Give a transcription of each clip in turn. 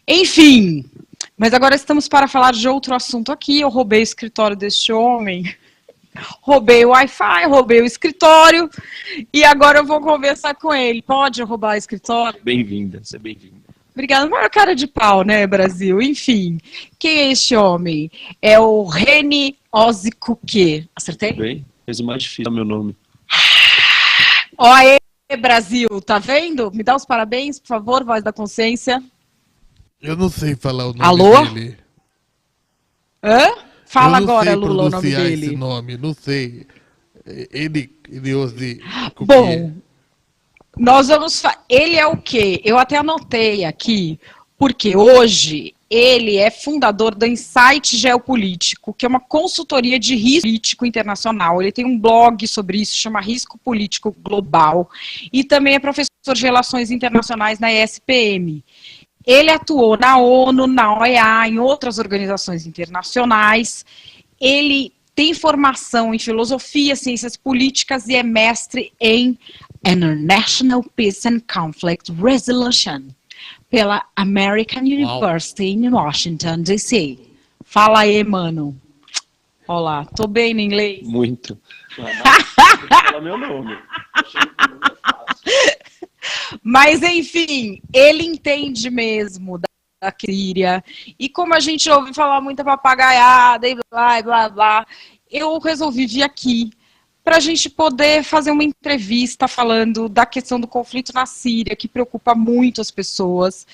Enfim, mas agora estamos para falar de outro assunto aqui. Eu roubei o escritório deste homem, roubei o Wi-Fi, roubei o escritório e agora eu vou conversar com ele. Pode roubar o escritório? Bem-vinda, seja bem-vinda. Obrigada. Maior cara de pau, né, Brasil? Enfim, quem é este homem? É o Reni Ozikuke. Acertei? Bem, fez o mais difícil, meu nome. Ó, aí, Brasil, tá vendo? Me dá os parabéns, por favor, voz da consciência. Eu não sei falar o nome Alô? dele. Hã? Fala eu não agora, sei Lula, o nome pronunciar dele. esse nome, não sei. Ele Bom, nós vamos... Ele é o quê? Eu até anotei aqui, porque hoje ele é fundador da Insight Geopolítico, que é uma consultoria de risco político internacional. Ele tem um blog sobre isso, chama Risco Político Global, e também é professor de Relações Internacionais na ESPM. Ele atuou na ONU, na OEA, em outras organizações internacionais. Ele tem formação em filosofia, ciências políticas e é mestre em International Peace and Conflict Resolution pela American University em Washington, D.C. Fala aí, mano. Olá, tô bem no inglês? Muito. Fala meu nome. Mas, enfim, ele entende mesmo da Síria. E como a gente ouve falar muita papagaiada e blá, blá, blá, eu resolvi vir aqui para a gente poder fazer uma entrevista falando da questão do conflito na Síria, que preocupa muito as pessoas,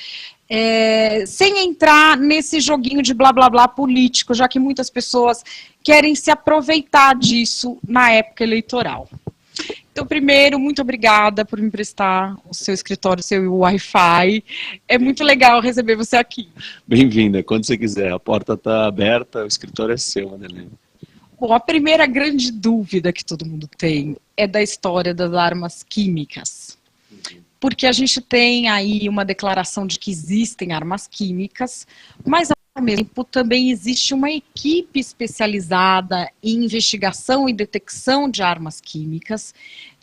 sem entrar nesse joguinho de blá, blá, blá político, já que muitas pessoas querem se aproveitar disso na época eleitoral. Então, primeiro, muito obrigada por me emprestar o seu escritório, o seu Wi-Fi. É muito legal receber você aqui. Bem-vinda, quando você quiser. A porta está aberta, o escritório é seu, Madeleine. Bom, a primeira grande dúvida que todo mundo tem é da história das armas químicas. Porque a gente tem aí uma declaração de que existem armas químicas, mas ao mesmo tempo também existe uma equipe especializada em investigação e detecção de armas químicas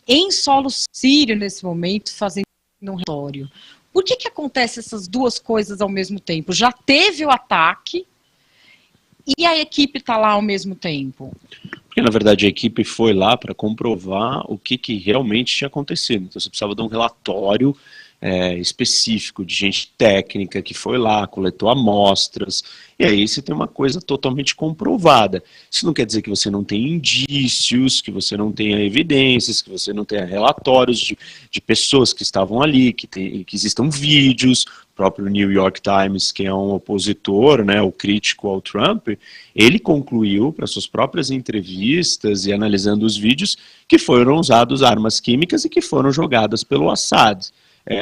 em solo sírio nesse momento, fazendo um relatório. Por que acontece essas duas coisas ao mesmo tempo? Já teve o ataque e a equipe está lá ao mesmo tempo? Porque, na verdade, a equipe foi lá para comprovar o que realmente tinha acontecido. Então, você precisava de um relatório específico de gente técnica que foi lá, coletou amostras, e aí você tem uma coisa totalmente comprovada. Isso não quer dizer que você não tenha indícios, que você não tenha evidências, que você não tenha relatórios de pessoas que estavam ali, que existam vídeos. O próprio New York Times, que é um opositor, né, o crítico ao Trump, ele concluiu para suas próprias entrevistas e analisando os vídeos que foram usadas armas químicas e que foram jogadas pelo Assad.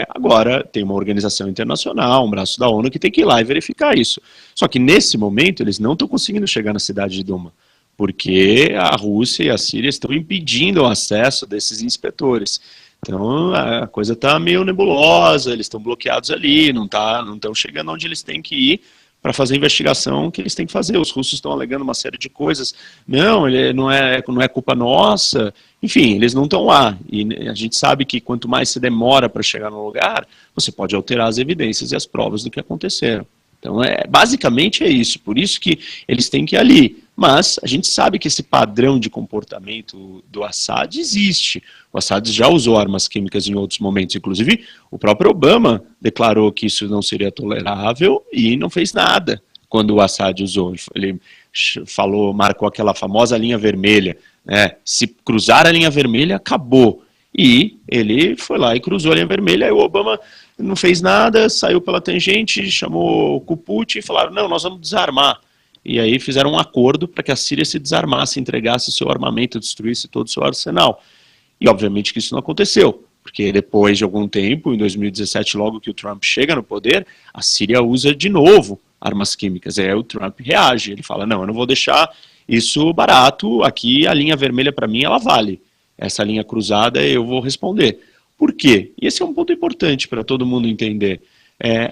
Agora tem uma organização internacional, um braço da ONU que tem que ir lá e verificar isso. Só que nesse momento eles não estão conseguindo chegar na cidade de Douma, porque a Rússia e a Síria estão impedindo o acesso desses inspetores. Então a coisa está meio nebulosa, eles estão bloqueados ali, não estão chegando onde eles têm que ir para fazer a investigação que eles têm que fazer. Os russos estão alegando uma série de coisas. Não, ele não é culpa nossa. Enfim, eles não estão lá. E a gente sabe que quanto mais se demora para chegar no lugar, você pode alterar as evidências e as provas do que aconteceram. Então, basicamente é isso. Por isso que eles têm que ir ali. Mas a gente sabe que esse padrão de comportamento do Assad existe. O Assad já usou armas químicas em outros momentos. Inclusive, o próprio Obama declarou que isso não seria tolerável e não fez nada quando o Assad usou. Ele falou, marcou aquela famosa linha vermelha. Se cruzar a linha vermelha, acabou. E ele foi lá e cruzou a linha vermelha, e o Obama não fez nada, saiu pela tangente, chamou o Putin e falaram, não, nós vamos desarmar. E aí fizeram um acordo para que a Síria se desarmasse, entregasse seu armamento, destruísse todo o seu arsenal. E obviamente que isso não aconteceu, porque depois de algum tempo, em 2017, logo que o Trump chega no poder, a Síria usa de novo armas químicas. E aí o Trump reage, ele fala, não, eu não vou deixar isso barato, aqui a linha vermelha para mim ela vale. Essa linha cruzada eu vou responder. Por quê? E esse é um ponto importante para todo mundo entender.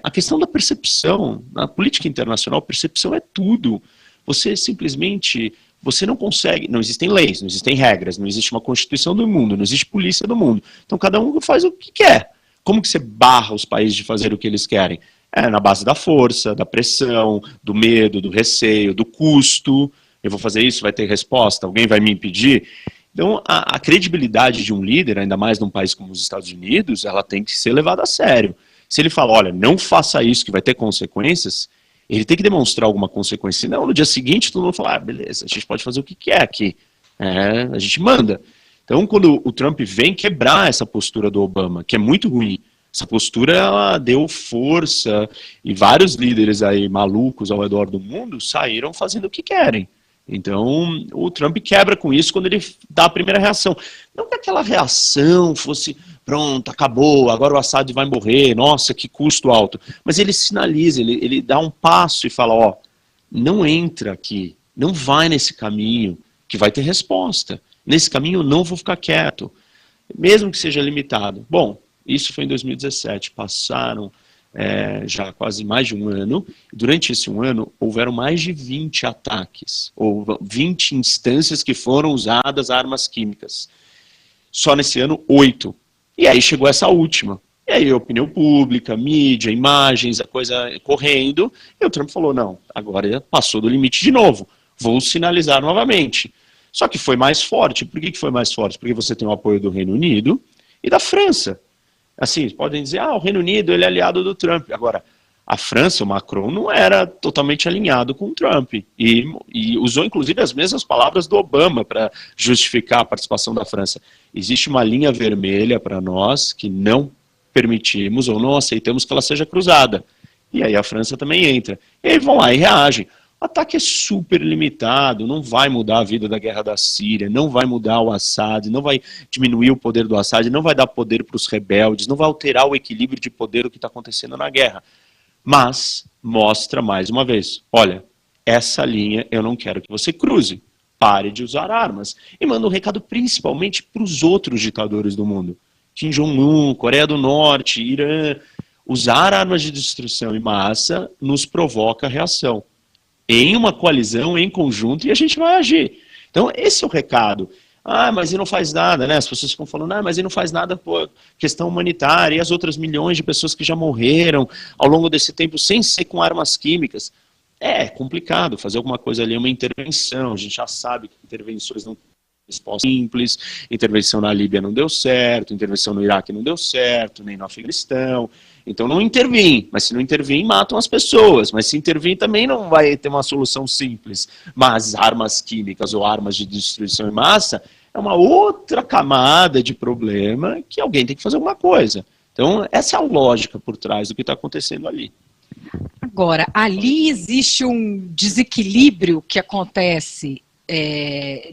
A questão da percepção, na política internacional, percepção é tudo. Você simplesmente, você não consegue, não existem leis, não existem regras, não existe uma constituição do mundo, não existe polícia do mundo. Então cada um faz o que quer. Como que você barra os países de fazer o que eles querem? Na base da força, da pressão, do medo, do receio, do custo. Eu vou fazer isso, vai ter resposta, alguém vai me impedir? Então, a credibilidade de um líder, ainda mais num país como os Estados Unidos, ela tem que ser levada a sério. Se ele fala, olha, não faça isso que vai ter consequências, ele tem que demonstrar alguma consequência. Senão, no dia seguinte, todo mundo fala, beleza, a gente pode fazer o que quer aqui. A gente manda. Então, quando o Trump vem quebrar essa postura do Obama, que é muito ruim, essa postura ela deu força e vários líderes aí malucos ao redor do mundo saíram fazendo o que querem. Então, o Trump quebra com isso quando ele dá a primeira reação. Não que aquela reação fosse, pronto, acabou, agora o Assad vai morrer, nossa, que custo alto. Mas ele sinaliza, ele dá um passo e fala, ó, não entra aqui, não vai nesse caminho, que vai ter resposta. Nesse caminho eu não vou ficar quieto, mesmo que seja limitado. Bom, isso foi em 2017, passaram já quase mais de um ano. Durante esse um ano, houveram mais de 20 ataques, ou 20 instâncias que foram usadas armas químicas. Só nesse ano, 8. E aí chegou essa última. E aí a opinião pública, mídia, imagens, a coisa correndo, e o Trump falou, não, agora passou do limite de novo, vou sinalizar novamente. Só que foi mais forte. Por que foi mais forte? Porque você tem o apoio do Reino Unido e da França. Assim, podem dizer, o Reino Unido ele é aliado do Trump. Agora, a França, o Macron, não era totalmente alinhado com o Trump. E usou, inclusive, as mesmas palavras do Obama para justificar a participação da França. Existe uma linha vermelha para nós que não permitimos ou não aceitamos que ela seja cruzada. E aí a França também entra. E aí vão lá e reagem. O ataque é super limitado, não vai mudar a vida da guerra da Síria, não vai mudar o Assad, não vai diminuir o poder do Assad, não vai dar poder para os rebeldes, não vai alterar o equilíbrio de poder do que está acontecendo na guerra. Mas mostra mais uma vez, olha, essa linha eu não quero que você cruze, pare de usar armas. E manda um recado principalmente para os outros ditadores do mundo. Kim Jong-un, Coreia do Norte, Irã. Usar armas de destruição em massa nos provoca reação. Em uma coalizão, em conjunto, e a gente vai agir. Então, esse é o recado. Mas ele não faz nada, né? As pessoas ficam falando, mas ele não faz nada por questão humanitária, e as outras milhões de pessoas que já morreram ao longo desse tempo sem ser com armas químicas. É complicado fazer alguma coisa ali, uma intervenção, a gente já sabe que intervenções não resposta simples, intervenção na Líbia não deu certo, intervenção no Iraque não deu certo, nem no Afeganistão, então não intervém, mas se não intervém, matam as pessoas, mas se intervir também não vai ter uma solução simples, mas armas químicas ou armas de destruição em massa é uma outra camada de problema que alguém tem que fazer alguma coisa. Então essa é a lógica por trás do que está acontecendo ali. Agora, ali existe um desequilíbrio que acontece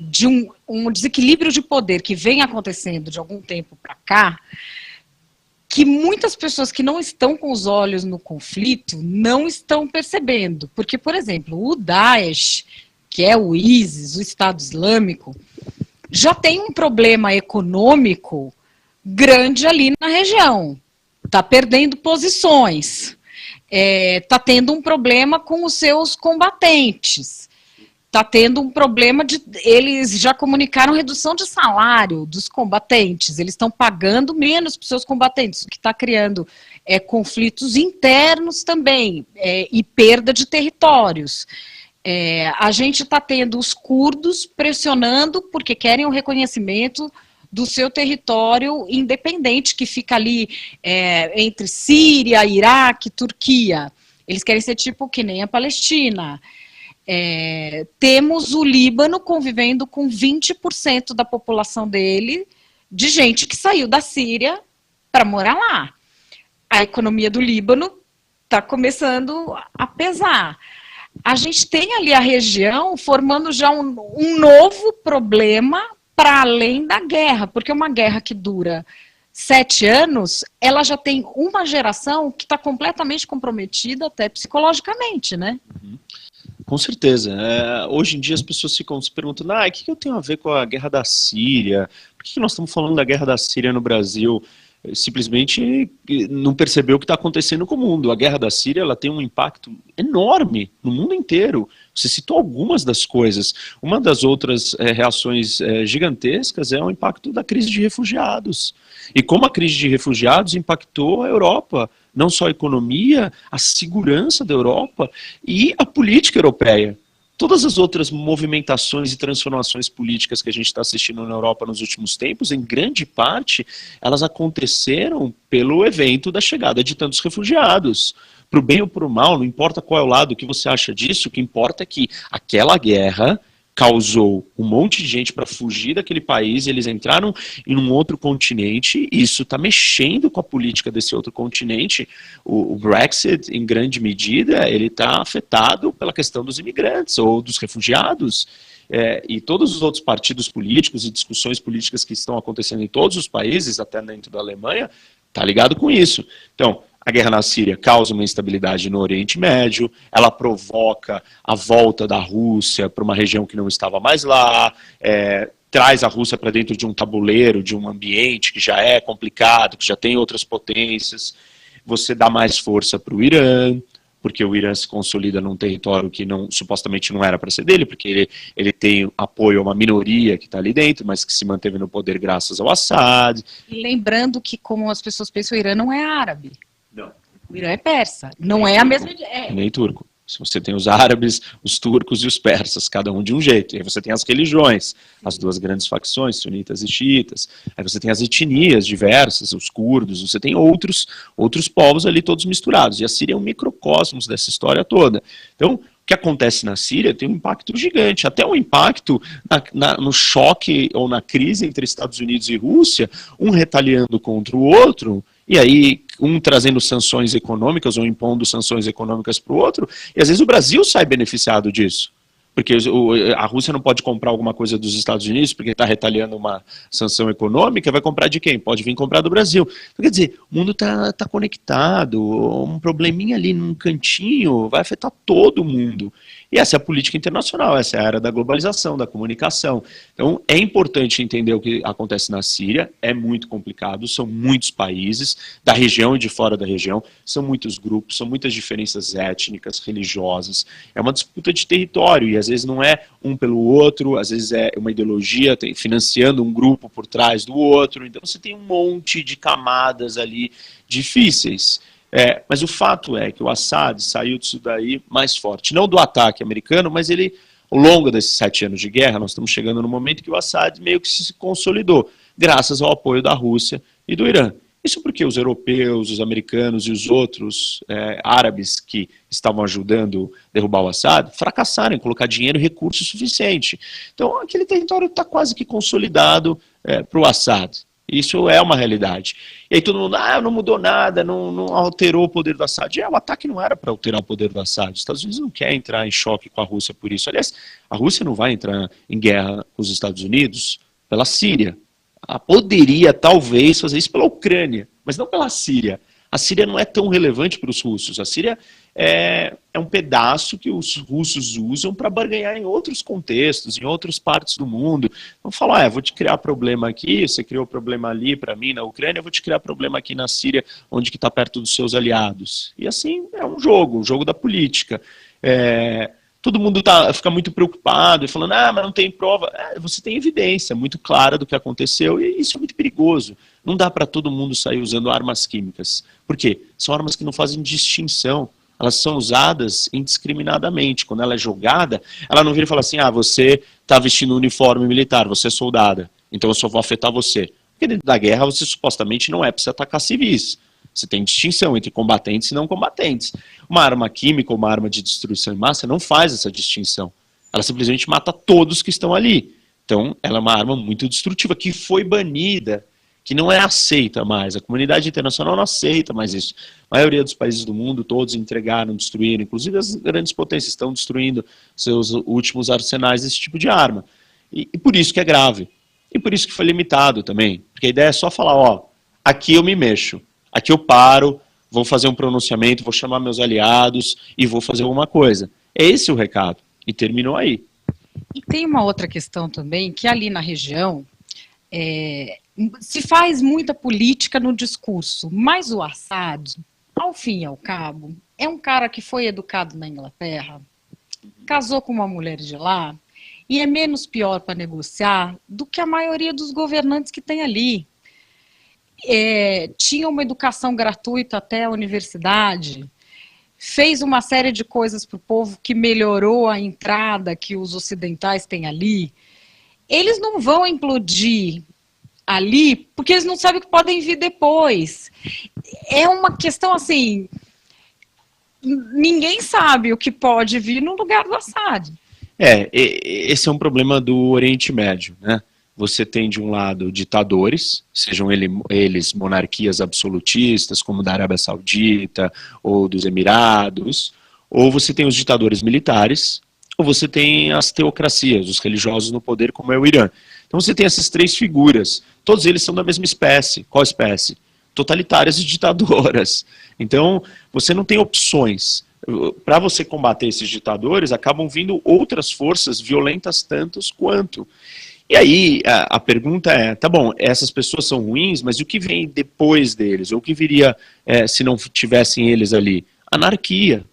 de um desequilíbrio de poder que vem acontecendo de algum tempo para cá, que muitas pessoas que não estão com os olhos no conflito não estão percebendo. Porque, por exemplo, o Daesh, que é o ISIS, o Estado Islâmico, já tem um problema econômico grande ali na região. Está perdendo posições. Está tendo um problema com os seus combatentes. Está tendo um problema eles já comunicaram redução de salário dos combatentes, eles estão pagando menos para os seus combatentes, o que está criando conflitos internos também, e perda de territórios. A gente está tendo os curdos pressionando porque querem o reconhecimento do seu território independente, que fica ali entre Síria, Iraque, Turquia. Eles querem ser tipo que nem a Palestina. Temos o Líbano convivendo com 20% da população dele, de gente que saiu da Síria para morar lá. A economia do Líbano está começando a pesar. A gente tem ali a região formando já um novo problema para além da guerra, porque uma guerra que dura 7 anos, ela já tem uma geração que está completamente comprometida até psicologicamente, né? Uhum. Com certeza. Hoje em dia as pessoas ficam se perguntando, o que eu tenho a ver com a guerra da Síria? Por que nós estamos falando da guerra da Síria no Brasil? Simplesmente não percebeu o que está acontecendo com o mundo. A guerra da Síria ela tem um impacto enorme no mundo inteiro. Você citou algumas das coisas. Uma das outras reações gigantescas é o impacto da crise de refugiados. E como a crise de refugiados impactou a Europa não só a economia, a segurança da Europa e a política europeia. Todas as outras movimentações e transformações políticas que a gente está assistindo na Europa nos últimos tempos, em grande parte, elas aconteceram pelo evento da chegada de tantos refugiados. Para o bem ou para o mal, não importa qual é o lado, o que você acha disso, o que importa é que aquela guerra causou um monte de gente para fugir daquele país, eles entraram em um outro continente, e isso está mexendo com a política desse outro continente. O Brexit, em grande medida, ele está afetado pela questão dos imigrantes ou dos refugiados, e todos os outros partidos políticos e discussões políticas que estão acontecendo em todos os países, até dentro da Alemanha, está ligado com isso. Então, a guerra na Síria causa uma instabilidade no Oriente Médio, ela provoca a volta da Rússia para uma região que não estava mais lá, traz a Rússia para dentro de um tabuleiro, de um ambiente que já é complicado, que já tem outras potências. Você dá mais força para o Irã, porque o Irã se consolida num território que supostamente não era para ser dele, porque ele tem apoio a uma minoria que está ali dentro, mas que se manteve no poder graças ao Assad. E lembrando que, como as pessoas pensam, o Irã não é árabe. Não. O Irã é persa. Não é a mesma ideia. Nem turco. Você tem os árabes, os turcos e os persas, cada um de um jeito. E aí você tem as religiões, as duas grandes facções, sunitas e xiitas. Aí você tem as etnias diversas, os curdos, você tem outros povos ali todos misturados. E a Síria é um microcosmos dessa história toda. Então, o que acontece na Síria tem um impacto gigante, até um impacto no choque ou na crise entre Estados Unidos e Rússia, um retaliando contra o outro, e aí um trazendo sanções econômicas ou impondo sanções econômicas para o outro, e às vezes o Brasil sai beneficiado disso. Porque a Rússia não pode comprar alguma coisa dos Estados Unidos porque está retaliando uma sanção econômica, vai comprar de quem? Pode vir comprar do Brasil. Então, quer dizer, o mundo está conectado, um probleminha ali num cantinho vai afetar todo mundo. E essa é a política internacional, essa é a era da globalização, da comunicação. Então, é importante entender o que acontece na Síria, é muito complicado, são muitos países, da região e de fora da região, são muitos grupos, são muitas diferenças étnicas, religiosas, é uma disputa de território, e às vezes não é um pelo outro, às vezes é uma ideologia financiando um grupo por trás do outro, então você tem um monte de camadas ali difíceis. Mas o fato é que o Assad saiu disso daí mais forte, não do ataque americano, mas ele, ao longo desses 7 anos de guerra, nós estamos chegando no momento que o Assad meio que se consolidou, graças ao apoio da Rússia e do Irã. Isso porque os europeus, os americanos e os outros árabes que estavam ajudando a derrubar o Assad fracassaram em colocar dinheiro e recurso suficiente. Então aquele território está quase que consolidado para o Assad. Isso é uma realidade. E aí todo mundo, não mudou nada, não alterou o poder do Assad. O ataque não era para alterar o poder do Assad. Os Estados Unidos não querem entrar em choque com a Rússia por isso. Aliás, a Rússia não vai entrar em guerra com os Estados Unidos pela Síria. Ela poderia, talvez, fazer isso pela Ucrânia, mas não pela Síria. A Síria não é tão relevante para os russos. A Síria é um pedaço que os russos usam para barganhar em outros contextos, em outras partes do mundo. Então falar, vou te criar problema aqui, você criou problema ali para mim na Ucrânia, eu vou te criar problema aqui na Síria, onde que está perto dos seus aliados. E assim é um jogo da política. Todo mundo fica muito preocupado e falando, mas não tem prova. Você tem evidência muito clara do que aconteceu e isso é muito perigoso. Não dá para todo mundo sair usando armas químicas. Por quê? São armas que não fazem distinção. Elas são usadas indiscriminadamente. Quando ela é jogada, ela não vira e fala assim, você está vestindo um uniforme militar, você é soldada, então eu só vou afetar você. Porque dentro da guerra você supostamente não é para você atacar civis. Você tem distinção entre combatentes e não combatentes. Uma arma química ou uma arma de destruição em massa não faz essa distinção. Ela simplesmente mata todos que estão ali. Então, ela é uma arma muito destrutiva, que foi banida, que não é aceita mais. A comunidade internacional não aceita mais isso. A maioria dos países do mundo, todos entregaram, destruíram, inclusive as grandes potências estão destruindo seus últimos arsenais desse tipo de arma. E por isso que é grave. E por isso que foi limitado também. Porque a ideia é só falar, aqui eu me mexo. Aqui eu paro, vou fazer um pronunciamento, vou chamar meus aliados e vou fazer alguma coisa. É esse o recado. E terminou aí. E tem uma outra questão também, que ali na região se faz muita política no discurso, mas o Assad, ao fim e ao cabo, é um cara que foi educado na Inglaterra, casou com uma mulher de lá e é menos pior para negociar do que a maioria dos governantes que tem ali. tinha uma educação gratuita até a universidade, fez uma série de coisas para o povo que melhorou a entrada que os ocidentais têm ali, eles não vão implodir ali porque eles não sabem o que podem vir depois. É uma questão assim, ninguém sabe o que pode vir no lugar do Assad. Esse é um problema do Oriente Médio, né? Você tem de um lado ditadores, sejam eles monarquias absolutistas, como da Arábia Saudita ou dos Emirados, ou você tem os ditadores militares, ou você tem as teocracias, os religiosos no poder, como é o Irã. Então você tem essas três figuras, todos eles são da mesma espécie. Qual espécie? Totalitárias e ditadoras. Então você não tem opções. Para você combater esses ditadores, acabam vindo outras forças violentas tantos quanto. E aí a pergunta é, tá bom, essas pessoas são ruins, mas o que vem depois deles? Ou o que viria se não tivessem eles ali? Anarquia.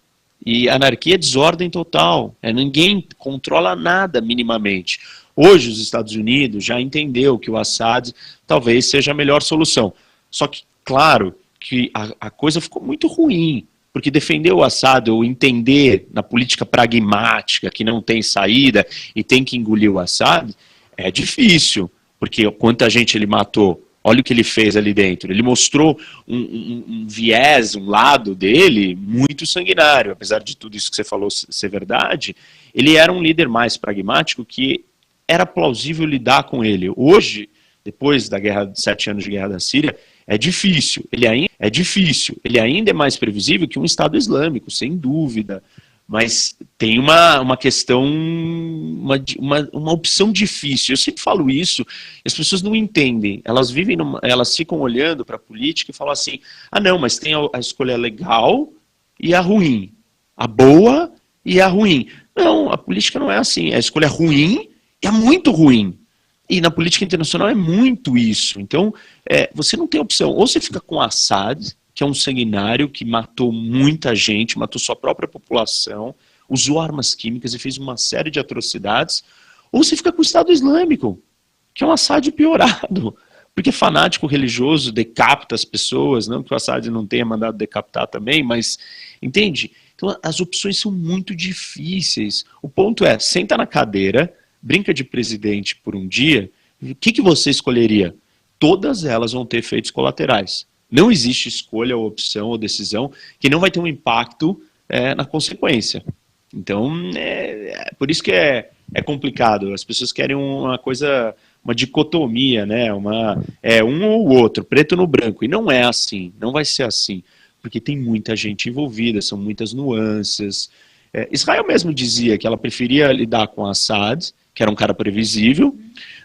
E anarquia é desordem total. Ninguém controla nada minimamente. Hoje os Estados Unidos já entendeu que o Assad talvez seja a melhor solução. Só que, claro, que a coisa ficou muito ruim. Porque defender o Assad ou entender na política pragmática que não tem saída e tem que engolir o Assad, é difícil, porque quanta gente ele matou, olha o que ele fez ali dentro, ele mostrou um viés, um lado dele muito sanguinário, apesar de tudo isso que você falou ser verdade, ele era um líder mais pragmático que era plausível lidar com ele. Hoje, depois da guerra de 7 anos de guerra da Síria, é difícil, ele ainda é mais previsível que um Estado Islâmico, sem dúvida. Mas tem uma questão, uma opção difícil. Eu sempre falo isso, e as pessoas não entendem. Elas ficam olhando para a política e falam assim, não, mas tem a escolha legal e a ruim. A boa e a ruim. Não, a política não é assim. A escolha ruim e a muito ruim. E na política internacional é muito isso. Então, você não tem opção. Ou você fica com Assad, que é um sanguinário que matou muita gente, matou sua própria população, usou armas químicas e fez uma série de atrocidades, ou você fica com o Estado Islâmico, que é um Assad piorado, porque fanático religioso decapita as pessoas, não que o Assad não tenha mandado decapitar também, mas, entende? Então as opções são muito difíceis. O ponto é, senta na cadeira, brinca de presidente por um dia, o que você escolheria? Todas elas vão ter efeitos colaterais. Não existe escolha, ou opção, ou decisão que não vai ter um impacto na consequência. Então, por isso que é complicado. As pessoas querem uma coisa, uma dicotomia, né? Um ou o outro, preto no branco. E não é assim, não vai ser assim. Porque tem muita gente envolvida, são muitas nuances. Israel mesmo dizia que ela preferia lidar com Assad, que era um cara previsível,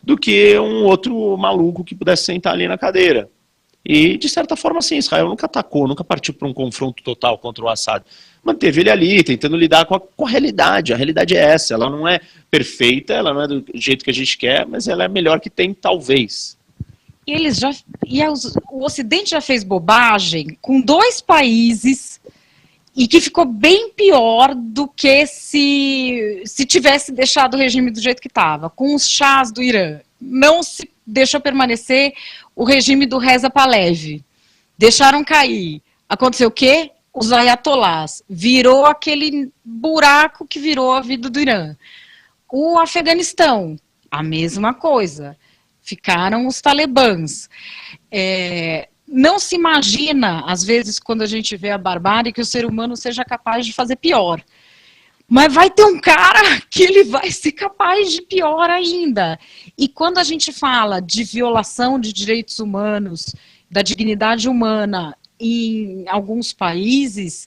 do que um outro maluco que pudesse sentar ali na cadeira. E, de certa forma, sim, Israel nunca atacou, nunca partiu para um confronto total contra o Assad. Manteve ele ali, tentando lidar com a realidade. A realidade é essa, ela não é perfeita, ela não é do jeito que a gente quer, mas ela é a melhor que tem, talvez. O Ocidente já fez bobagem com 2 países e que ficou bem pior do que se tivesse deixado o regime do jeito que estava, com os chás do Irã. Não se deixou permanecer o regime do Reza Pahlavi. Deixaram cair. Aconteceu o quê? Os ayatolás. Virou aquele buraco que virou a vida do Irã. O Afeganistão, a mesma coisa. Ficaram os talibãs. Não se imagina, às vezes, quando a gente vê a barbárie, que o ser humano seja capaz de fazer pior. Mas vai ter um cara que ele vai ser capaz de pior ainda. E quando a gente fala de violação de direitos humanos, da dignidade humana em alguns países,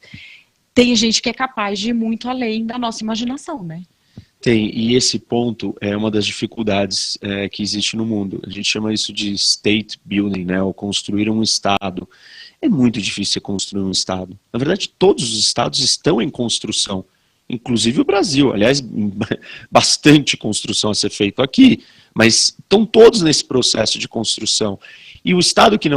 tem gente que é capaz de ir muito além da nossa imaginação, né? Tem, e esse ponto é uma das dificuldades que existe no mundo. A gente chama isso de state building, né, ou construir um Estado. É muito difícil construir um Estado. Na verdade, todos os Estados estão em construção. Inclusive o Brasil, aliás, bastante construção a ser feita aqui, mas estão todos nesse processo de construção. E o Estado que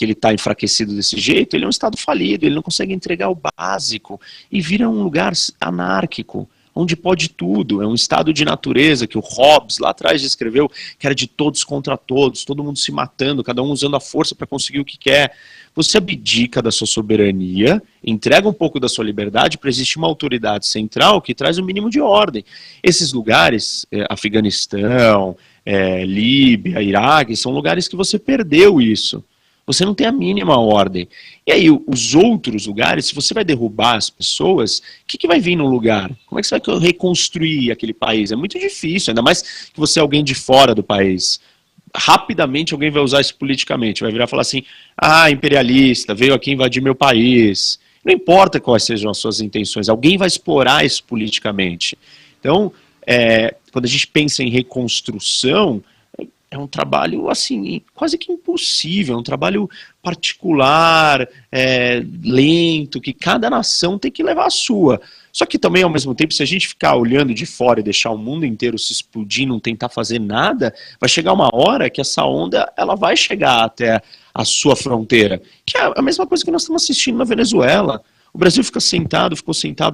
ele está enfraquecido desse jeito, ele é um Estado falido, ele não consegue entregar o básico, e vira um lugar anárquico, onde pode tudo, é um estado de natureza que o Hobbes lá atrás descreveu, que era de todos contra todos, todo mundo se matando, cada um usando a força para conseguir o que quer. Você abdica da sua soberania, entrega um pouco da sua liberdade para existir uma autoridade central que traz o mínimo de ordem. Esses lugares, Afeganistão, Líbia, Iraque, são lugares que você perdeu isso. Você não tem a mínima ordem. E aí, os outros lugares, se você vai derrubar as pessoas, o que vai vir no lugar? Como é que você vai reconstruir aquele país? É muito difícil, ainda mais que você é alguém de fora do país. Rapidamente alguém vai usar isso politicamente, vai virar e falar assim, imperialista, veio aqui invadir meu país. Não importa quais sejam as suas intenções, alguém vai explorar isso politicamente. Então, quando a gente pensa em reconstrução, é um trabalho, assim, quase que impossível, é um trabalho particular, lento, que cada nação tem que levar a sua. Só que também, ao mesmo tempo, se a gente ficar olhando de fora e deixar o mundo inteiro se explodir, não tentar fazer nada, vai chegar uma hora que essa onda ela vai chegar até a sua fronteira. Que é a mesma coisa que nós estamos assistindo na Venezuela. O Brasil ficou sentado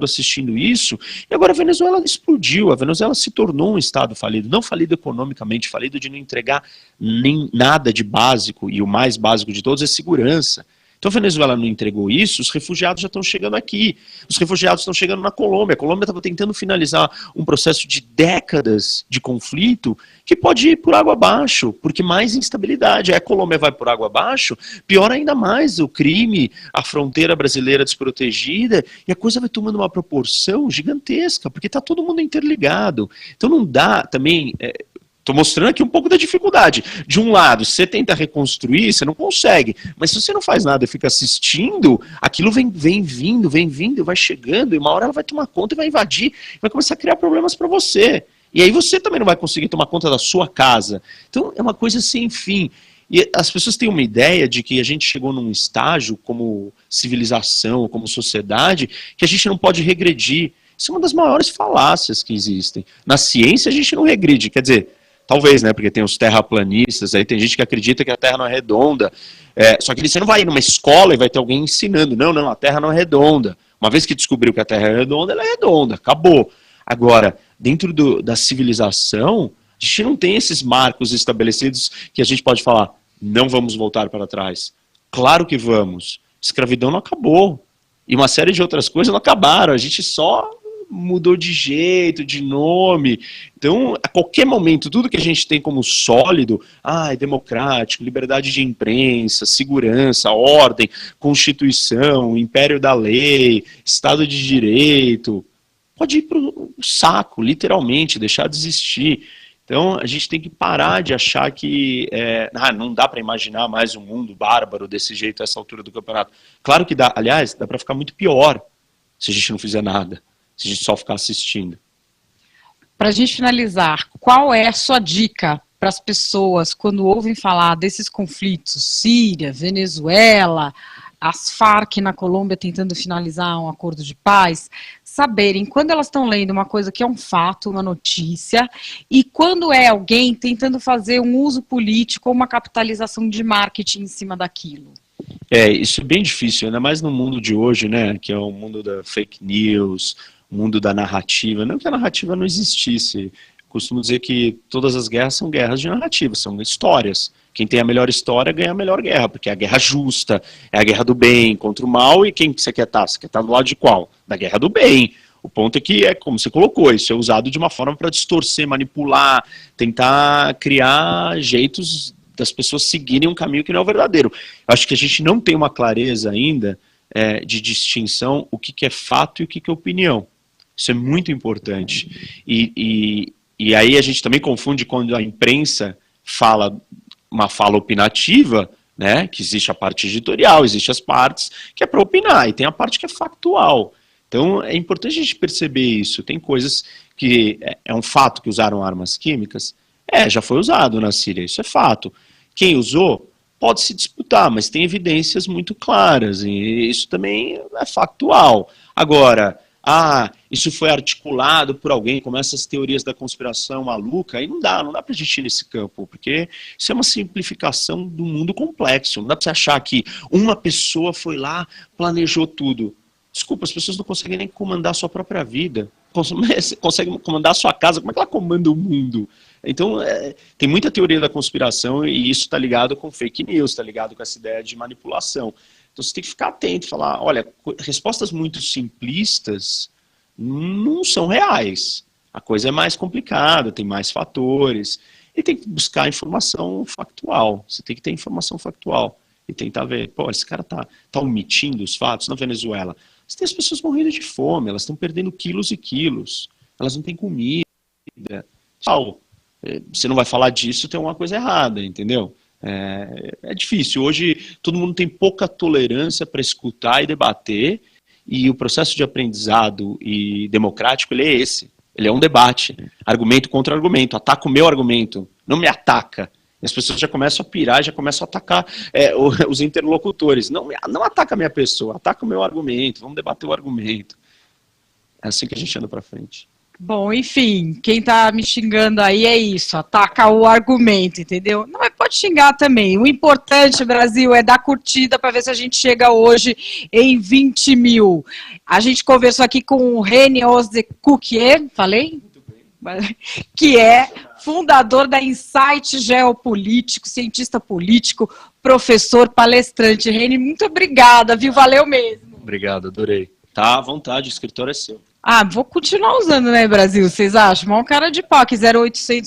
assistindo isso, e agora a Venezuela explodiu, a Venezuela se tornou um estado falido, não falido economicamente, falido de não entregar nem nada de básico, e o mais básico de todos é segurança. Então a Venezuela não entregou isso, os refugiados já estão chegando aqui, os refugiados estão chegando na Colômbia, a Colômbia estava tentando finalizar um processo de décadas de conflito que pode ir por água abaixo, porque mais instabilidade, a Colômbia vai por água abaixo, pior ainda mais o crime, a fronteira brasileira desprotegida, e a coisa vai tomando uma proporção gigantesca, porque está todo mundo interligado. Então não dá também... Estou mostrando aqui um pouco da dificuldade. De um lado, você tenta reconstruir, você não consegue. Mas se você não faz nada e fica assistindo, aquilo vem vindo, vai chegando, e uma hora ela vai tomar conta e vai invadir, vai começar a criar problemas para você. E aí você também não vai conseguir tomar conta da sua casa. Então é uma coisa sem fim. E as pessoas têm uma ideia de que a gente chegou num estágio como civilização, como sociedade, que a gente não pode regredir. Isso é uma das maiores falácias que existem. Na ciência a gente não regride, quer dizer... Talvez, né? Porque tem os terraplanistas, aí tem gente que acredita que a Terra não é redonda. Só que você não vai ir numa escola e vai ter alguém ensinando. Não, a Terra não é redonda. Uma vez que descobriu que a Terra é redonda, ela é redonda, acabou. Agora, dentro da civilização, a gente não tem esses marcos estabelecidos que a gente pode falar, não vamos voltar para trás. Claro que vamos. Escravidão não acabou. E uma série de outras coisas não acabaram. A gente só... mudou de jeito, de nome. Então, a qualquer momento, tudo que a gente tem como sólido, é democrático, liberdade de imprensa, segurança, ordem, constituição, império da lei, Estado de Direito, pode ir para o saco, literalmente, deixar de existir. Então, a gente tem que parar de achar que não dá para imaginar mais um mundo bárbaro desse jeito a essa altura do campeonato. Claro que dá. Aliás, dá para ficar muito pior se a gente não fizer nada. Se a gente só ficar assistindo. Para a gente finalizar, qual é a sua dica para as pessoas quando ouvem falar desses conflitos, Síria, Venezuela, as Farc na Colômbia tentando finalizar um acordo de paz, saberem quando elas estão lendo uma coisa que é um fato, uma notícia, e quando é alguém tentando fazer um uso político ou uma capitalização de marketing em cima daquilo? Isso é bem difícil, ainda mais no mundo de hoje, né, que é o mundo da fake news, o mundo da narrativa. Não que a narrativa não existisse. Costumo dizer que todas as guerras são guerras de narrativa, são histórias. Quem tem a melhor história ganha a melhor guerra, porque é a guerra justa, é a guerra do bem contra o mal, e quem você quer estar? Você quer estar do lado de qual? Da guerra do bem. O ponto é que, como você colocou, isso é usado de uma forma para distorcer, manipular, tentar criar jeitos das pessoas seguirem um caminho que não é o verdadeiro. Eu acho que a gente não tem uma clareza ainda de distinção o que é fato e o que é opinião. Isso é muito importante. E aí a gente também confunde quando a imprensa fala uma fala opinativa, né, que existe a parte editorial, existe as partes que é para opinar, e tem a parte que é factual. Então é importante a gente perceber isso. Tem coisas que é um fato que usaram armas químicas, já foi usado na Síria, isso é fato. Quem usou pode se disputar, mas tem evidências muito claras, e isso também é factual. Agora, isso foi articulado por alguém, como essas teorias da conspiração maluca, aí não dá pra gente ir nesse campo, porque isso é uma simplificação do mundo complexo. Não dá pra você achar que uma pessoa foi lá, planejou tudo. Desculpa, as pessoas não conseguem nem comandar a sua própria vida. consegue comandar a sua casa, como é que ela comanda o mundo? Então, tem muita teoria da conspiração e isso está ligado com fake news, está ligado com essa ideia de manipulação. Então, você tem que ficar atento e falar, olha, respostas muito simplistas não são reais. A coisa é mais complicada, tem mais fatores. E tem que buscar informação factual. Você tem que ter informação factual. E tentar ver, pô, esse cara tá omitindo os fatos. Na Venezuela, você tem as pessoas morrendo de fome, elas estão perdendo quilos e quilos. Elas não têm comida. Você não vai falar disso, tem uma coisa errada, entendeu? É difícil. Hoje, todo mundo tem pouca tolerância para escutar e debater. E o processo de aprendizado e democrático, ele é esse. Ele é um debate, argumento contra argumento, ataca o meu argumento, não me ataca. E as pessoas já começam a pirar, já começam a atacar os interlocutores. Não ataca a minha pessoa, ataca o meu argumento, vamos debater o argumento. É assim que a gente anda para frente. Bom, enfim, quem tá me xingando aí é isso, ataca o argumento, entendeu? Não, mas pode xingar também. O importante, Brasil, é dar curtida para ver se a gente chega hoje em 20 mil. A gente conversou aqui com o René Ozekukier, falei? Muito bem. Que é fundador da Insight Geopolítico, cientista político, professor, palestrante. René, muito obrigada, viu? Valeu mesmo. Obrigado, adorei. Tá à vontade, o escritório é seu. Vou continuar usando, né, Brasil? Vocês acham? Mó cara de pau, que 0800